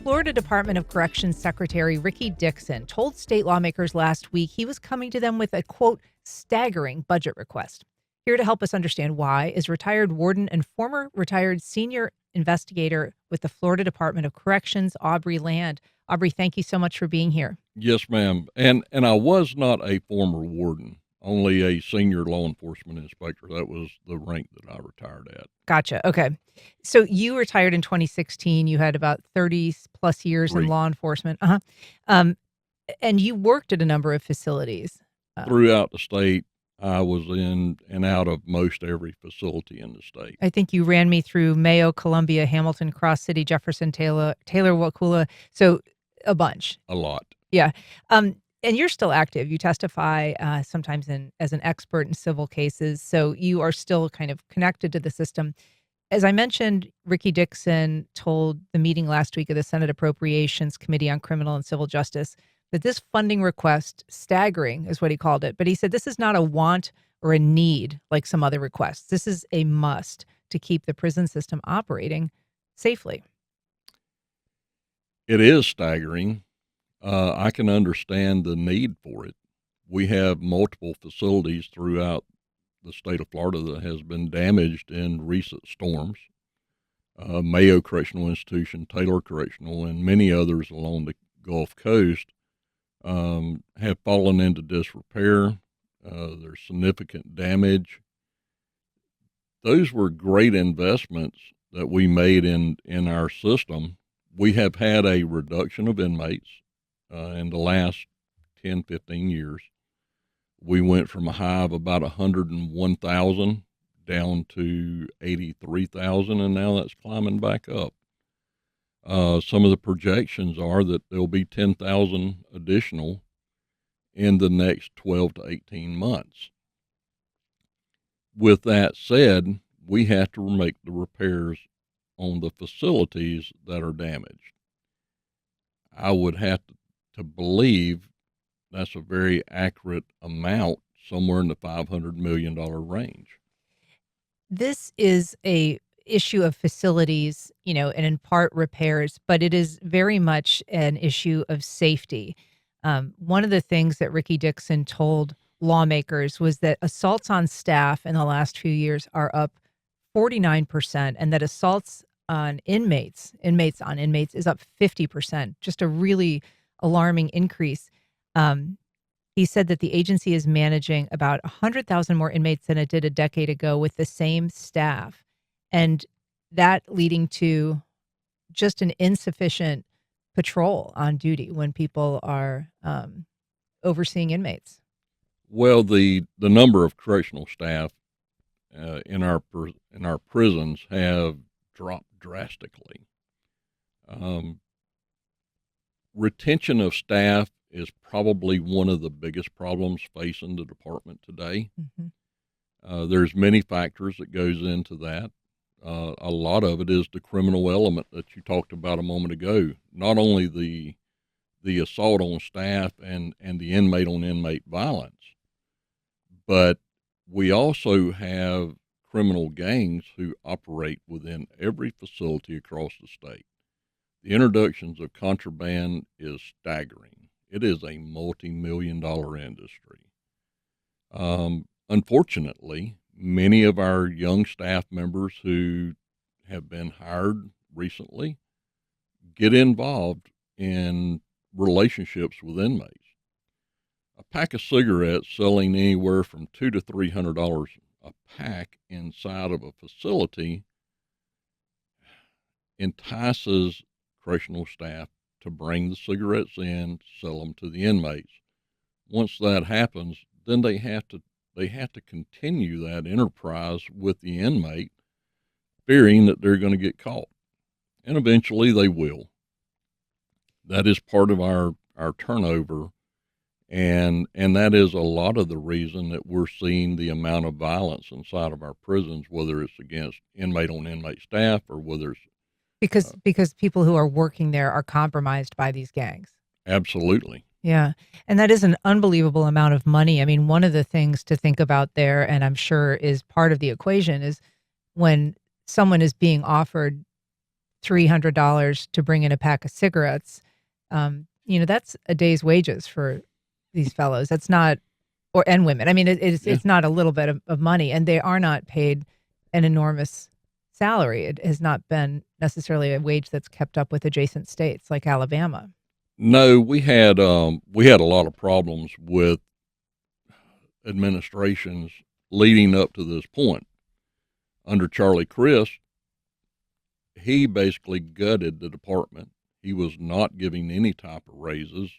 Florida Department of Corrections Secretary Ricky Dixon told state lawmakers last week he was coming to them with a, quote, staggering budget request. Here to help us understand why is retired warden and former retired senior investigator with the Florida Department of Corrections, Aubrey Land. Aubrey, thank you so much for being here. Yes, ma'am. And I was not a former warden, only a senior law enforcement inspector. That was the rank that I retired at. Gotcha. Okay. So you retired in 2016. You had about 30 plus years in Three. law enforcement. Um, and you worked at a number of facilities. Throughout the state, I was in and out of most every facility in the state. I think you ran me through Mayo, Columbia, Hamilton, Cross City, Jefferson, Taylor, Wakulla. So a bunch. A lot. Yeah. And you're still active. You testify sometimes as an expert in civil cases. So you are still kind of connected to the system. As I mentioned, Ricky Dixon told the meeting last week of the Senate Appropriations Committee on Criminal and Civil Justice that this funding request, staggering is what he called it, but he said this is not a want or a need like some other requests. This is a must to keep the prison system operating safely. It is staggering. I can understand the need for it. We have multiple facilities throughout the state of Florida that has been damaged in recent storms. Mayo Correctional Institution, Taylor Correctional, and many others along the Gulf Coast have fallen into disrepair. There's significant damage. Those were great investments that we made in our system. We have had a reduction of inmates in the last 10, 15 years. We went from a high of about 101,000 down to 83,000, and now that's climbing back up. Some of the projections are that there'll be 10,000 additional in the next 12 to 18 months. With that said, we have to make the repairs on the facilities that are damaged. I would have to believe that's a very accurate amount, somewhere in the $500 million range. This is a issue of facilities, and in part repairs, but it is very much an issue of safety. One of the things that Ricky Dixon told lawmakers was that assaults on staff in the last few years are up 49%, and that assaults on inmates on inmates is up 50%, just a really alarming increase. He said that the agency is managing about 100,000 more inmates than it did a decade ago with the same staff, and that leading to just an insufficient patrol on duty when people are overseeing inmates. Well, the number of correctional staff in our prisons have dropped drastically. Retention of staff is probably one of the biggest problems facing the department today. Mm-hmm. There's many factors that goes into that. A lot of it is the criminal element that you talked about a moment ago. Not only the assault on staff and the inmate on inmate violence, but we also have criminal gangs who operate within every facility across the state. The introductions of contraband is staggering. It is a multi-million-dollar industry. Unfortunately, many of our young staff members who have been hired recently get involved in relationships with inmates. A pack of cigarettes selling anywhere from $200 to $300 a pack inside of a facility entices correctional staff to bring the cigarettes in, sell them to the inmates. Once that happens, then they have to continue that enterprise with the inmate, fearing that they're going to get caught, and eventually they will. That is part of our turnover, and that is a lot of the reason that we're seeing the amount of violence inside of our prisons, whether it's against inmate on inmate staff or whether it's Because people who are working there are compromised by these gangs. absolutely. Yeah. And that is an unbelievable amount of money. I mean, one of the things to think about there, and I'm sure is part of the equation, is when someone is being offered $300 to bring in a pack of cigarettes, that's a day's wages for these fellows. That's not, and women. I mean, Yeah. it's not a little bit of money, and they are not paid an enormous salary. It has not been necessarily a wage that's kept up with adjacent states like Alabama. No, we had a lot of problems with administrations leading up to this point. Under Charlie Crist, he basically gutted the department. He was not giving any type of raises.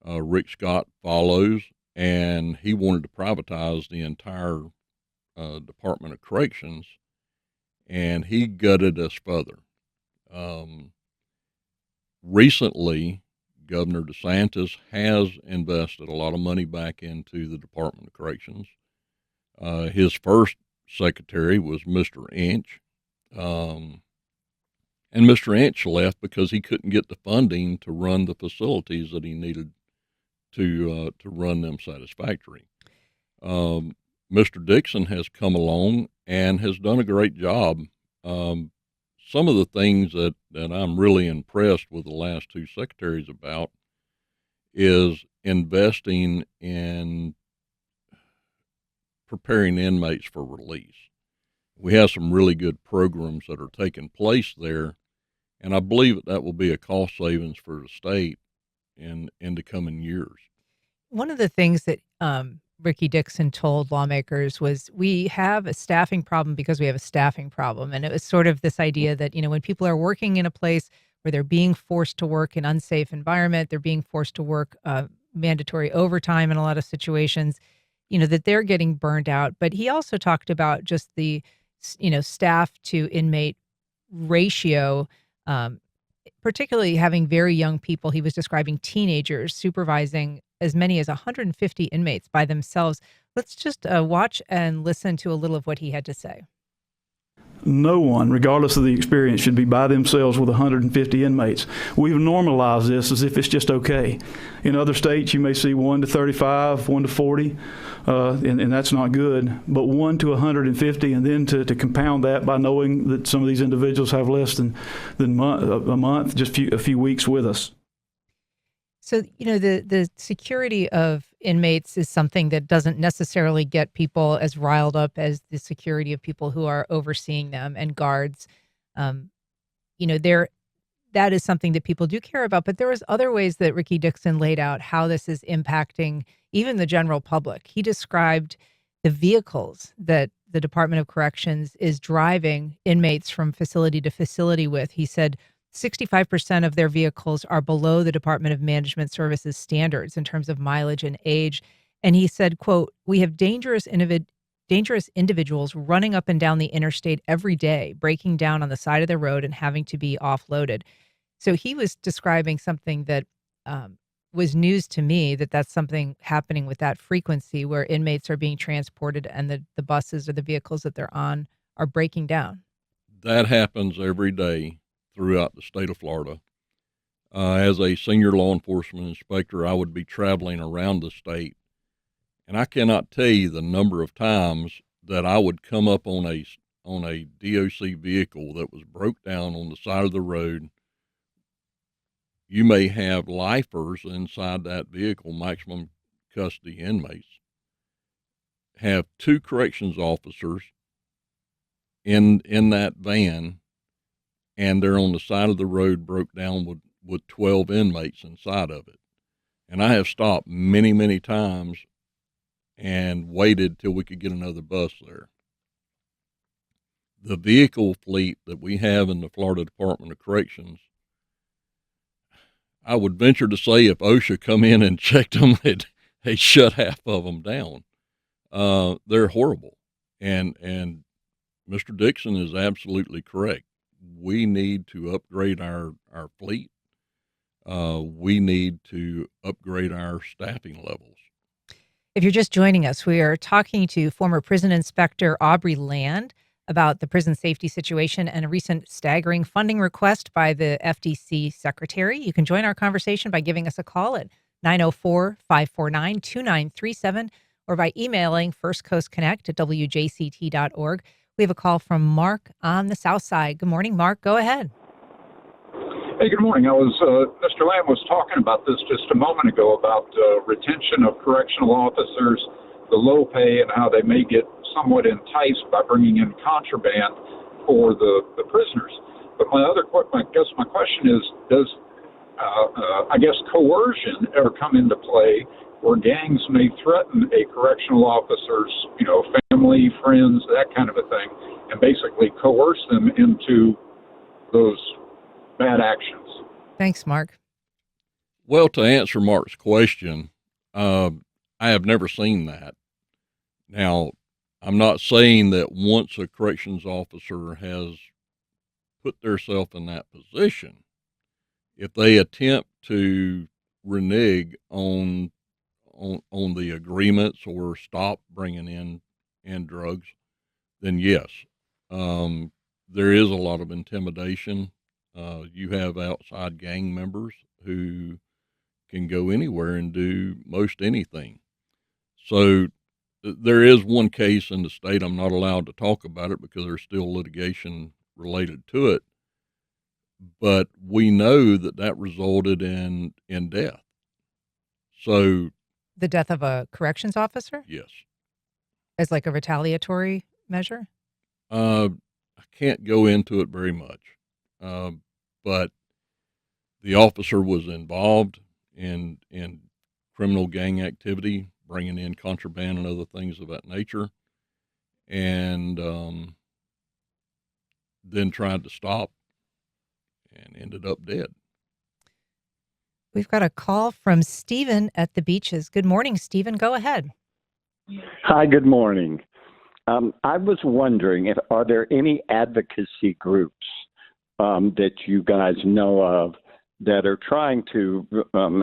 Rick Scott follows, and he wanted to privatize the entire Department of Corrections, and he gutted us further. Um, Recently, Governor DeSantis has invested a lot of money back into the Department of Corrections. His first secretary was Mr. Inch. Um, and Mr. Inch left because he couldn't get the funding to run the facilities that he needed to run them satisfactory. Mr. Dixon has come along and has done a great job. Some of the things that I'm really impressed with the last two secretaries about is investing in preparing inmates for release. We have some really good programs that are taking place there, and I believe that will be a cost savings for the state in the coming years. One of the things that Ricky Dixon told lawmakers was, we have a staffing problem because we have a staffing problem. And it was sort of this idea that, when people are working in a place where they're being forced to work in unsafe environment, they're being forced to work mandatory overtime in a lot of situations, that they're getting burned out. But he also talked about just the, staff to inmate ratio, particularly having very young people. He was describing teenagers supervising as many as 150 inmates by themselves. Let's just watch and listen to a little of what he had to say. No one, regardless of the experience, should be by themselves with 150 inmates. We've normalized this as if it's just okay. In other states, you may see 1 to 35, 1 to 40, and that's not good. But 1 to 150, and then to compound that by knowing that some of these individuals have less than a month, just a few weeks with us. So, the security of inmates is something that doesn't necessarily get people as riled up as the security of people who are overseeing them and guards. There, that is something that people do care about. But there was other ways that Ricky Dixon laid out how this is impacting even the general public. He described the vehicles that the Department of Corrections is driving inmates from facility to facility with. He said 65% of their vehicles are below the Department of Management Services standards in terms of mileage and age. And he said, quote, "We have dangerous individuals running up and down the interstate every day, breaking down on the side of the road and having to be offloaded." So he was describing something that was news to me, that's something happening with that frequency where inmates are being transported and the buses or the vehicles that they're on are breaking down. That happens every day throughout the state of Florida. As a senior law enforcement inspector, I would be traveling around the state, and I cannot tell you the number of times that I would come up on a DOC vehicle that was broke down on the side of the road. You may have lifers inside that vehicle, maximum custody inmates, have two corrections officers in that van, and they're on the side of the road broke down with 12 inmates inside of it. And I have stopped many, many times and waited till we could get another bus there. The vehicle fleet that we have in the Florida Department of Corrections, I would venture to say if OSHA come in and checked them, they shut half of them down. They're horrible. And Mr. Dixon is absolutely correct. We need to upgrade our fleet. We need to upgrade our staffing levels. If you're just joining us, we are talking to former prison inspector Aubrey Land about the prison safety situation and a recent staggering funding request by the FDC secretary. You can join our conversation by giving us a call at 904-549-2937 or by emailing firstcoastconnect@wjct.org. We have a call from Mark on the South Side. Good morning, Mark. Go ahead. Hey, good morning. Mr. Lamb was talking about this just a moment ago about retention of correctional officers, the low pay, and how they may get somewhat enticed by bringing in contraband for the prisoners. But my question is, does coercion ever come into play where gangs may threaten a correctional officer's, family, friends, that kind of a thing, and basically coerce them into those bad actions? Thanks, Mark. Well, to answer Mark's question, I have never seen that. Now, I'm not saying that once a corrections officer has put themselves in that position, if they attempt to renege on the agreements or stop bringing in drugs, then yes, there is a lot of intimidation. You have outside gang members who can go anywhere and do most anything. So there is one case in the state. I'm not allowed to talk about it because there's still litigation related to it. But we know that resulted in death. So The death of a corrections officer yes, as like a retaliatory measure? I can't go into it very much, but the officer was involved in criminal gang activity, bringing in contraband and other things of that nature, and then tried to stop and ended up dead. We've got a call from Stephen at the Beaches. Good morning, Stephen. Go ahead. Hi, good morning. I was wondering, are there any advocacy groups that you guys know of that are trying to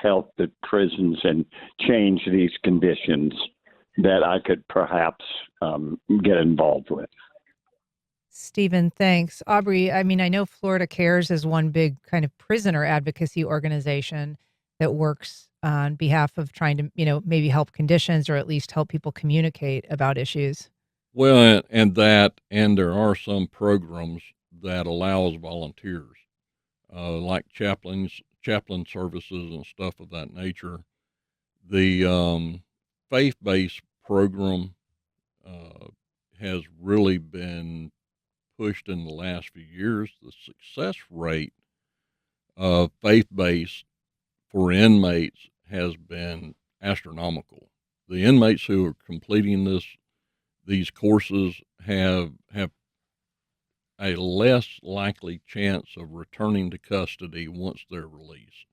help the prisons and change these conditions that I could perhaps get involved with? Stephen, thanks. Aubrey, I mean, I know Florida Cares is one big kind of prisoner advocacy organization that works on behalf of trying to, maybe help conditions or at least help people communicate about issues. Well, and there are some programs that allows volunteers, like chaplain services and stuff of that nature. The faith-based program has really been pushed in the last few years. The success rate of faith-based for inmates has been astronomical. The inmates who are completing these courses have a less likely chance of returning to custody once they're released.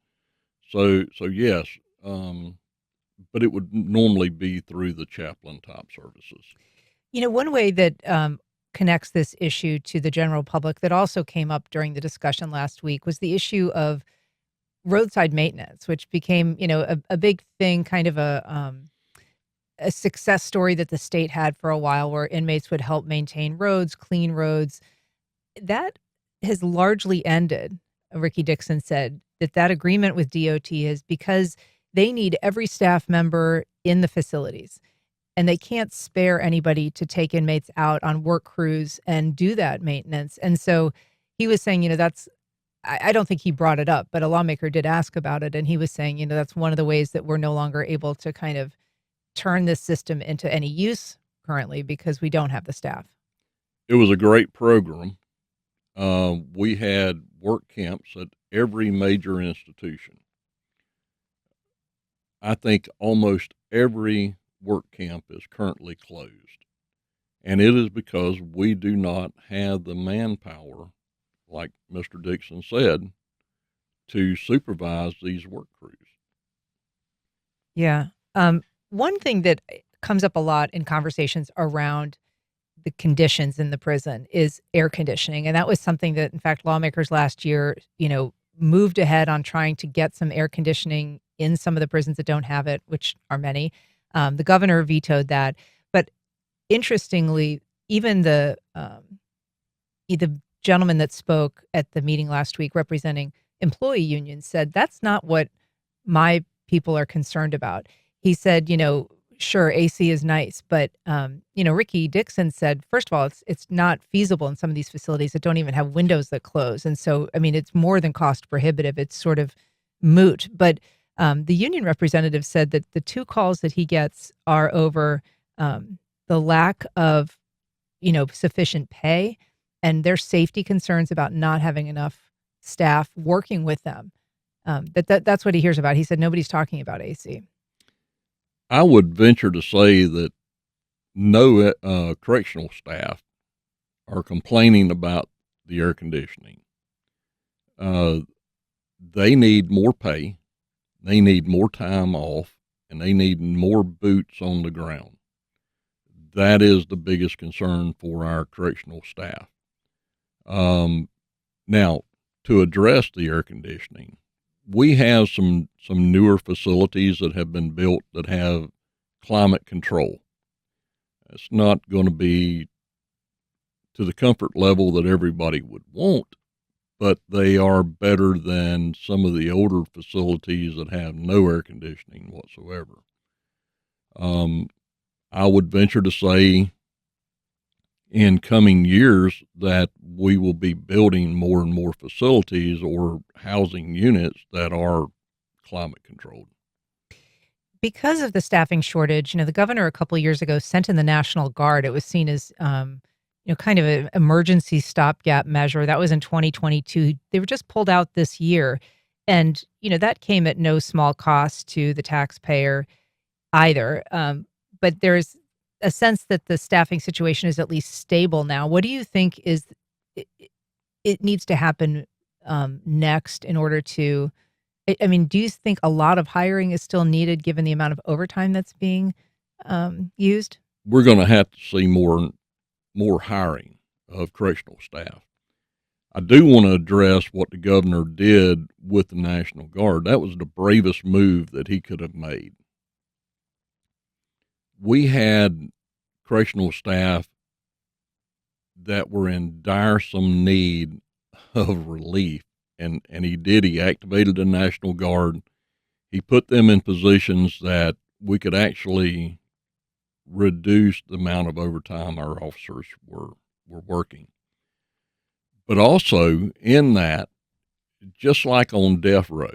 So yes, but it would normally be through the chaplain type services. One way that connects this issue to the general public that also came up during the discussion last week was the issue of roadside maintenance, which became, a big thing, kind of a success story that the state had for a while where inmates would help maintain roads, clean roads. That has largely ended. Ricky Dixon said that agreement with DOT is because they need every staff member in the facilities and they can't spare anybody to take inmates out on work crews and do that maintenance. And so he was saying, I don't think he brought it up, but a lawmaker did ask about it. And he was saying, that's one of the ways that we're no longer able to kind of turn this system into any use currently because we don't have the staff. It was a great program. We had work camps at every major institution. I think almost every work camp is currently closed. And it is because we do not have the manpower, like Mr. Dixon said, to supervise these work crews. Yeah. One thing that comes up a lot in conversations around the conditions in the prison is air conditioning. And that was something that, in fact, lawmakers last year, moved ahead on trying to get some air conditioning in some of the prisons that don't have it, which are many. The governor vetoed that. But interestingly, even the gentleman that spoke at the meeting last week representing employee unions said, that's not what my people are concerned about. He said, sure, AC is nice, but, Ricky Dixon said, first of all, it's not feasible in some of these facilities that don't even have windows that close, and so, I mean, it's more than cost prohibitive, it's sort of moot, but, the union representative said that the 2 calls that he gets are over, the lack of, sufficient pay and their safety concerns about not having enough staff working with them. That's what he hears about. He said nobody's talking about AC. I would venture to say that no correctional staff are complaining about the air conditioning. Uh, they need more pay, they need more time off, and they need more boots on the ground. That is the biggest concern for our correctional staff. Now, to address the air conditioning, we have some newer facilities that have been built that have climate control. It's not going to be to the comfort level that everybody would want, but they are better than some of the older facilities that have no air conditioning whatsoever. I would venture to say in coming years that we will be building more and more facilities or housing units that are climate controlled. Because of the staffing shortage, the governor a couple of years ago sent in the National Guard. It was seen as, kind of an emergency stopgap measure. That was in 2022. They were just pulled out this year. And, that came at no small cost to the taxpayer either. But there's a sense that the staffing situation is at least stable now. What do you think it needs to happen next in order to, I mean, do you think a lot of hiring is still needed given the amount of overtime that's being used? We're going to have to see more hiring of correctional staff. I do want to address what the governor did with the National Guard. That was the bravest move that he could have made. We had correctional staff that were in diresome need of relief, and he activated the National Guard. He put them in positions that we could actually reduce the amount of overtime our officers were working. But also in that, just like on death row,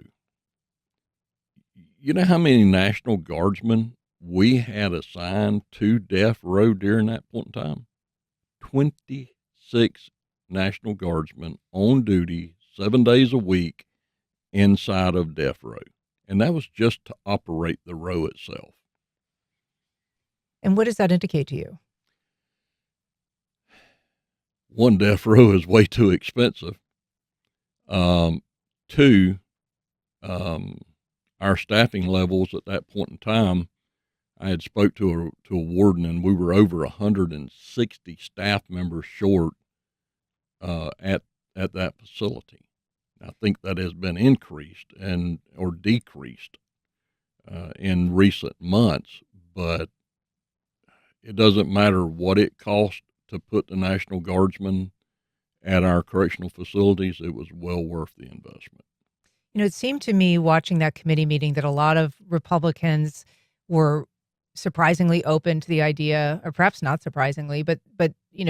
you know how many National Guardsmen we had assigned to death row during that point in time? 26 National Guardsmen on duty 7 days a week inside of death row. And that was just to operate the row itself. And what does that indicate to you? One, death row is way too expensive. Two, our staffing levels at that point in time, I had spoke to a warden, and we were over 160 staff members short at that facility. I think that has been increased or decreased in recent months, but it doesn't matter what it cost to put the National Guardsmen at our correctional facilities. It was well worth the investment. It seemed to me watching that committee meeting that a lot of Republicans were surprisingly open to the idea, or perhaps not surprisingly, but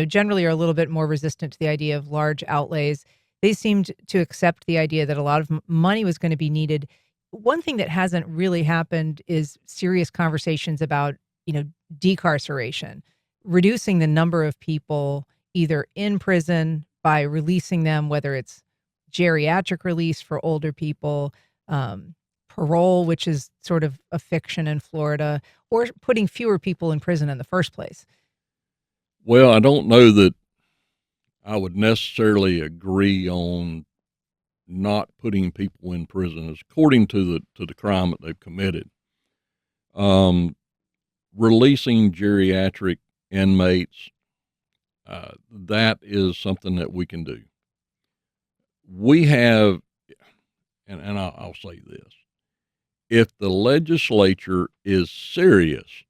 generally are a little bit more resistant to the idea of large outlays. They seemed to accept the idea that a lot of money was going to be needed. One thing that hasn't really happened is serious conversations about, decarceration, reducing the number of people either in prison by releasing them, whether it's geriatric release for older people, parole, which is sort of a fiction in Florida, or putting fewer people in prison in the first place. Well, I don't know that I would necessarily agree on not putting people in prison according to the crime that they've committed. Releasing geriatric inmates, that is something that we can do. We have, and I'll say this, if the legislature is serious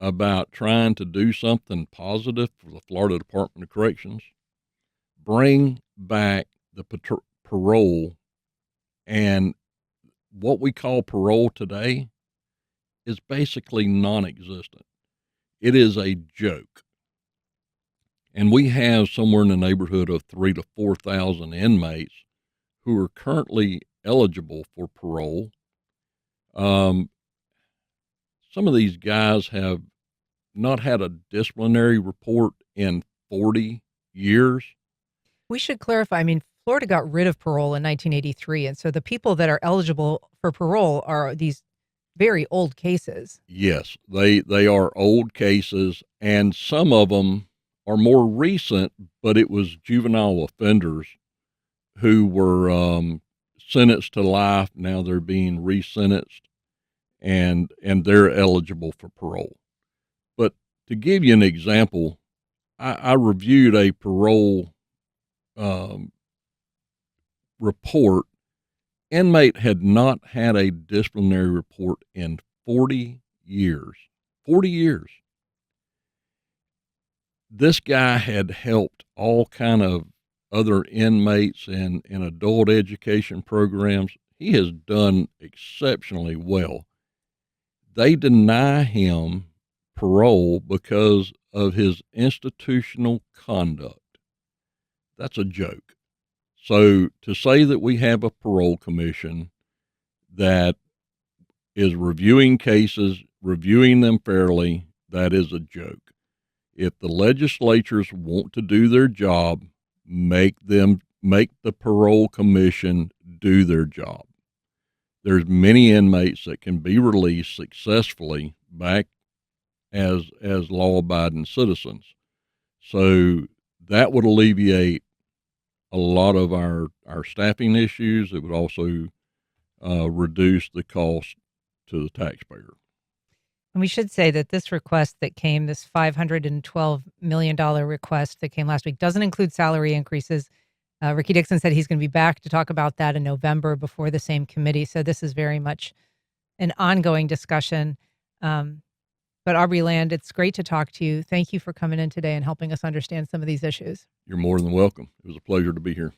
about trying to do something positive for the Florida Department of Corrections, bring back the parole. And what we call parole today is basically non-existent. It is a joke. And we have somewhere in the neighborhood of 3,000 to 4,000 inmates who are currently eligible for parole. Some of these guys have not had a disciplinary report in 40 years. We should clarify, I mean, Florida got rid of parole in 1983, and so the people that are eligible for parole are these very old cases. Yes, they are old cases, and some of them are more recent, but it was juvenile offenders who were sentenced to life. Now they're being resentenced, and they're eligible for parole. But to give you an example, I reviewed a parole report. Inmate had not had a disciplinary report in 40 years. 40 years. This guy had helped all kind of other inmates in adult education programs. He has done exceptionally well. They deny him parole because of his institutional conduct. That's a joke. So to say that we have a parole commission that is reviewing cases, reviewing them fairly, that is a joke. If the legislatures want to do their job, make the parole commission do their job. There's many inmates that can be released successfully back as law-abiding citizens. So that would alleviate a lot of our staffing issues. It would also reduce the cost to the taxpayer. And we should say that this request that came, this $512 million request that came last week, doesn't include salary increases. Ricky Dixon said he's going to be back to talk about that in November before the same committee. So this is very much an ongoing discussion. But Aubrey Land, it's great to talk to you. Thank you for coming in today and helping us understand some of these issues. You're more than welcome. It was a pleasure to be here.